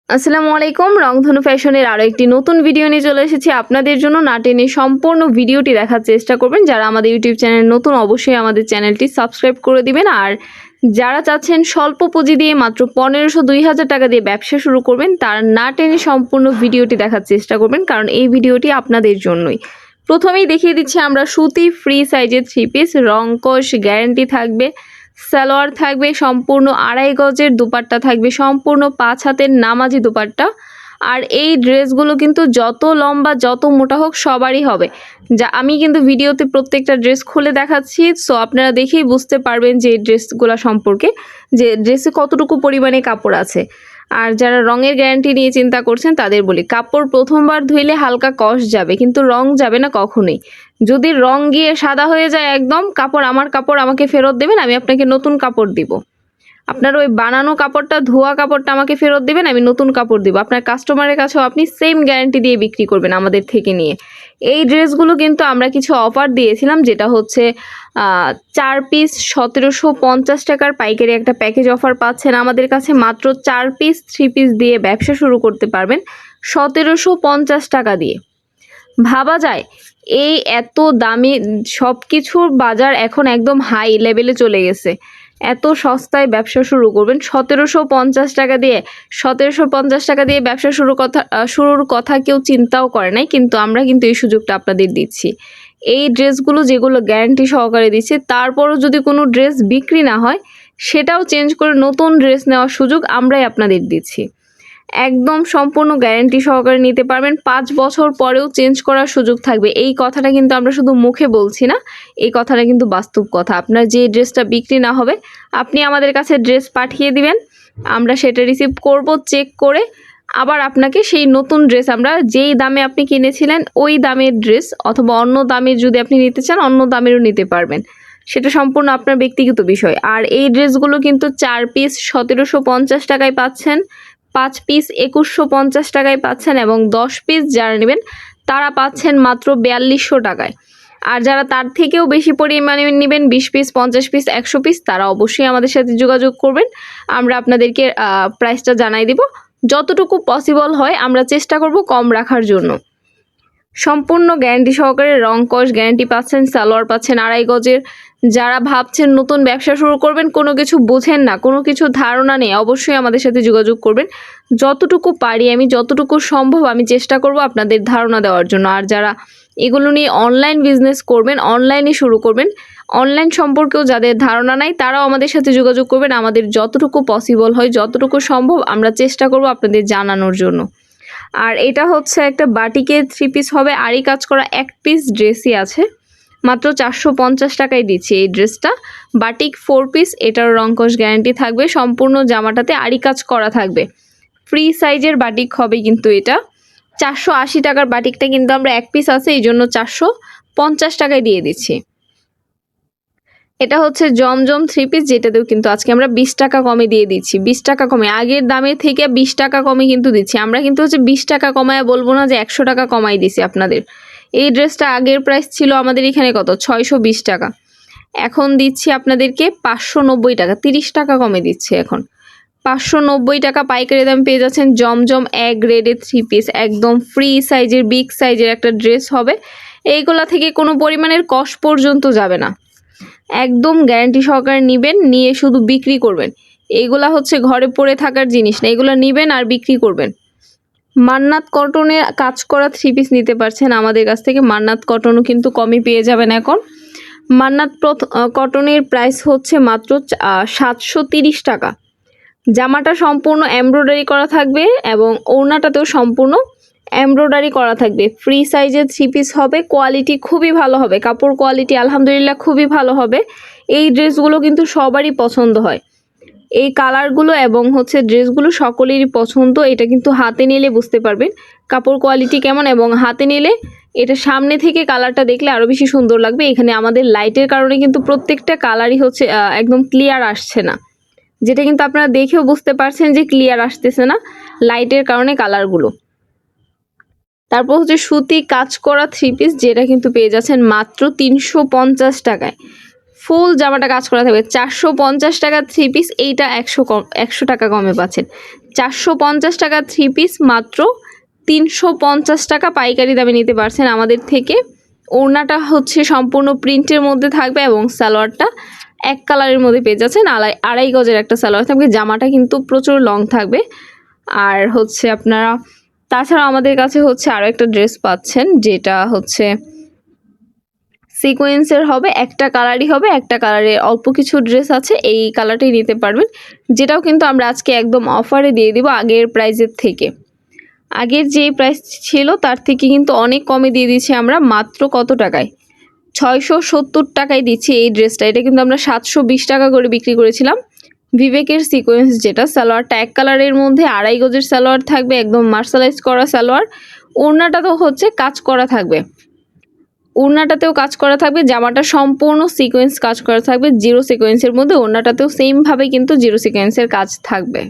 আসসালামু আলাইকুম। রংধনু ফ্যাশনের আরও একটি নতুন ভিডিও নিয়ে চলে এসেছি আপনাদের জন্য। না টেনে সম্পূর্ণ ভিডিওটি দেখার চেষ্টা করবেন। যারা আমাদের ইউটিউব চ্যানেল নতুন, অবশ্যই আমাদের চ্যানেলটি সাবস্ক্রাইব করে দিবেন। আর যারা চাচ্ছেন স্বল্প পুঁজি দিয়ে মাত্র 1500-2000 টাকা দিয়ে ব্যবসা শুরু করবেন, তারা না টেনে সম্পূর্ণ ভিডিওটি দেখার চেষ্টা করবেন, কারণ এই ভিডিওটি আপনাদের জন্যই। প্রথমেই দেখিয়ে দিচ্ছি আমরা সুতি ফ্রি সাইজের 3 পিস, রং কস গ্যারান্টি থাকবে। সালোয়ার থাকবে সম্পূর্ণ 2.5 গজের, দুপাট্টা থাকবে সম্পূর্ণ 5 হাতের নামাজি দুপাট্টা। আর এই ড্রেসগুলো কিন্তু যত লম্বা যত মোটা হোক সবারই হবে। যা আমি কিন্তু ভিডিওতে প্রত্যেকটা ড্রেস খুলে দেখাচ্ছি, সো আপনারা দেখেই বুঝতে পারবেন যে এই ড্রেসগুলো সম্পর্কে, যে ড্রেসে কতটুকু পরিমাণে কাপড় আছে। আর যারা রঙের গ্যারান্টি নিয়ে চিন্তা করছেন তাদের বলি, কাপড় প্রথমবার ধুইলে হালকা কষ যাবে, কিন্তু রং যাবে না কখনোই। যদি রং গিয়ে সাদা হয়ে যায় একদম, আমার কাপড় আমাকে ফেরত দেবেন, আমি আপনাকে নতুন কাপড় দিব। আপনার ওই বানানো কাপড়টা, ধোয়া কাপড়টা আমাকে ফেরত দিবেন, আমি নতুন কাপড় দিব। আপনার কাস্টমারের কাছেও আপনি সেম গ্যারান্টি দিয়ে বিক্রি করবেন আমাদের থেকে নিয়ে। এই ড্রেসগুলো কিন্তু আমরা কিছু অফার দিয়েছিলাম, যেটা হচ্ছে 4 পিস 1750 টাকার পাইকারি একটা প্যাকেজ অফার পাচ্ছেন আমাদের কাছে। মাত্র 4 পিস 3 পিস দিয়ে ব্যবসা শুরু করতে পারবেন 1750 টাকা দিয়ে। ভাবা যায় এই এত দামি সব কিছুর বাজার এখন একদম হাই লেভেলে চলে গেছে, এত সস্তায় ব্যবসা শুরু করবেন 1750 টাকা দিয়ে। 1750 টাকা দিয়ে ব্যবসা শুরুর কথা কেউ চিন্তাও করে নাই, কিন্তু আমরা কিন্তু এই সুযোগটা আপনাদের দিচ্ছি। এই ড্রেসগুলো যেগুলো গ্যারান্টি সহকারে দিচ্ছে, তারপরও যদি কোনো ড্রেস বিক্রি না হয়, সেটাও চেঞ্জ করে নতুন ড্রেস নেওয়ার সুযোগ আমরাই আপনাদের দিচ্ছি। একদম সম্পূর্ণ গ্যারান্টি সহকারে নিতে পারবেন। 5 বছর পরেও চেঞ্জ করার সুযোগ থাকবে। এই কথাটা কিন্তু আমরা শুধু মুখে বলছি না, এই কথাটা কিন্তু বাস্তব কথা। আপনার যে ড্রেসটা বিক্রি না হবে, আপনি আমাদের কাছে ড্রেস পাঠিয়ে দিবেন, আমরা সেটা রিসিভ করব, চেক করে আবার আপনাকে সেই নতুন ড্রেস, আমরা যেই দামে আপনি কিনেছিলেন ওই দামের ড্রেস, অথবা অন্য দামের যদি আপনি নিতে চান অন্য দামেরও নিতে পারবেন। সেটা সম্পূর্ণ আপনার ব্যক্তিগত বিষয়। আর এই ড্রেসগুলো কিন্তু 4 পিস 1750 টাকায় পাচ্ছেন, 5 পিস 2150 টাকায় পাচ্ছেন, এবং 10 পিস যারা নেবেন তারা পাচ্ছেন মাত্র 4200 টাকায়। আর যারা তার থেকেও বেশি পরিমাণে নেবেন, 20 পিস 50 পিস 100 পিস, তারা অবশ্যই আমাদের সাথে যোগাযোগ করবেন। আমরা আপনাদেরকে প্রাইসটা জানাই দিব। যতটুকু পসিবল হয় আমরা চেষ্টা করব কম রাখার জন্য। সম্পূর্ণ গ্যারান্টি সহকারে রং কস গ্যারান্টি পাচ্ছেন, সালোয়ার পাচ্ছেন 2.5 গজের। যারা ভাবছেন নতুন ব্যবসা শুরু করবেন, কোনো কিছু বোঝেন না, কোনো কিছু ধারণা নেই, অবশ্যই আমাদের সাথে যোগাযোগ করবেন। যতটুকু পারি আমি, যতটুকু সম্ভব আমি চেষ্টা করব আপনাদের ধারণা দেওয়ার জন্য। আর যারা এগুলো নিয়ে অনলাইন বিজনেস করবেন, অনলাইনে শুরু করবেন, অনলাইন সম্পর্কেও যাদের ধারণা নাই, তারাও আমাদের সাথে যোগাযোগ করবেন। আমাদের যতটুকু পসিবল হয়, যতটুকু সম্ভব আমরা চেষ্টা করব আপনাদের জানানোর জন্য। আর এটা হচ্ছে একটা বাটিকের 3 পিস হবে, আড়ি কাজ করা 1 পিস ড্রেসই আছে, মাত্র 450 টাকায় দিচ্ছি এই ড্রেসটা। বাটিক 4 পিস, এটার রংকশ গ্যারান্টি থাকবে, সম্পূর্ণ জামাটাতে আড়ি কাজ করা থাকবে। ফ্রি সাইজের বাটিক হবে কিন্তু এটা। 480 টাকার বাটিকটা কিন্তু আমরা 1 পিস আছে, এই জন্য 450 টাকায় দিয়ে দিচ্ছি। এটা হচ্ছে জমজম 3 পিস, যেটাতেও কিন্তু আজকে আমরা 20 টাকা কমে দিয়ে দিচ্ছি। 20 টাকা কমে, আগের দামের থেকে 20 টাকা কমে কিন্তু দিচ্ছি আমরা। কিন্তু হচ্ছে 20 টাকা কমায় বলবো না যে 100 টাকা কমাই দিছি আপনাদের। এই ড্রেসটা আগের প্রাইস ছিল আমাদের এখানে কত, 620 টাকা, এখন দিচ্ছি আপনাদেরকে 590 টাকা, 30 টাকা কমে দিচ্ছি এখন। 590 টাকা পাইকারি দাম পেয়ে যাচ্ছেন জমজম 1 গ্রেডের 3 পিস, একদম ফ্রি সাইজের, বিগ সাইজের একটা ড্রেস হবে। এইগুলা থেকে কোনো পরিমাণের কষ পর্যন্ত যাবে না, একদম গ্যারান্টি সহকারে নেবেন, নিয়ে শুধু বিক্রি করবেন। এইগুলা হচ্ছে ঘরে পড়ে থাকার জিনিস না, এগুলো নেবেন আর বিক্রি করবেন। মান্নাত কটনের কাজ করা 3 পিস নিতে পারছেন আমাদের কাছ থেকে। মান্নাত কটনও কিন্তু কমই পেয়ে যাবেন এখন। মান্নাত কটনের প্রাইস হচ্ছে মাত্র 730 টাকা। জামাটা সম্পূর্ণ এমব্রয়ডারি করা থাকবে, এবং ওড়নাটাতেও সম্পূর্ণ এমব্রয়ডারি করা থাকবে। ফ্রি সাইজের 3 পিস হবে, কোয়ালিটি খুবই ভালো হবে, কাপড় কোয়ালিটি আলহামদুলিল্লাহ খুবই ভালো হবে। এই ড্রেসগুলো কিন্তু সবারই পছন্দ হয়, এই কালারগুলো এবং হচ্ছে ড্রেসগুলো সকলেরই পছন্দ। এটা কিন্তু হাতে নিলে বুঝতে পারবেন কাপড় কোয়ালিটি কেমন, এবং হাতে নিলে এটা সামনে থেকে কালারটা দেখলে আরও বেশি সুন্দর লাগবে। এখানে আমাদের লাইটের কারণে কিন্তু প্রত্যেকটা কালারই হচ্ছে একদম ক্লিয়ার আসছে না, যেটা কিন্তু আপনারা দেখেও বুঝতে পারছেন যে ক্লিয়ার আসতেছে না লাইটের কারণে কালারগুলো। তারপর হচ্ছে সুতি কাজ করা 3 পিস, যেটা কিন্তু পেয়ে যাচ্ছেন মাত্র 350 টাকায়। ফুল জামাটা কাজ করা থাকবে, 450 টাকা 3 পিস, এইটা 100 টাকা কমে পাচ্ছেন। 450 টাকা 3 পিস মাত্র 350 টাকা পাইকারি দামে নিতে পারছেন আমাদের থেকে। ওড়নাটা হচ্ছে সম্পূর্ণ প্রিন্টের মধ্যে থাকবে এবং সালোয়ারটা এক কালারের মধ্যে পেয়ে যাচ্ছেন। আড়াই গজের একটা সালোয়ার থাকবে, জামাটা কিন্তু প্রচুর লং থাকবে। আর হচ্ছে আপনারা তাছাড়া আমাদের কাছে হচ্ছে আরও একটা ড্রেস পাচ্ছেন, যেটা হচ্ছে সিকোয়েন্সের হবে, একটা কালারই হবে, একটা কালারে অল্প কিছু ড্রেস আছে, এই কালারটাই নিতে পারবেন, যেটাও কিন্তু আমরা আজকে একদম অফারে দিয়ে দিব আগের প্রাইসের থেকে। আগের যে প্রাইস ছিল তার থেকে কিন্তু অনেক কমে দিয়ে দিচ্ছি আমরা, মাত্র কত টাকায়, 670 টাকায় দিচ্ছি এই ড্রেসটা। এটা কিন্তু আমরা 720 টাকা করে বিক্রি করেছিলাম। বিবেকের সিকোয়েন্স, যেটা সালোয়ারটা এক কালারের মধ্যে আড়াই গজের সালোয়ার থাকবে, একদম মার্শালাইজ করা সালোয়ার। ওড়নাটা তো হচ্ছে কাজ করা থাকবে, ওড়নাটাতেও কাজ করা থাকবে, জামাটা সম্পূর্ণ সিকোয়েন্স কাজ করা থাকবে জিরো সিকোয়েন্সের মধ্যে, ওড়নাটাতেও সেমভাবে কিন্তু জিরো সিকোয়েন্সের কাজ থাকবে।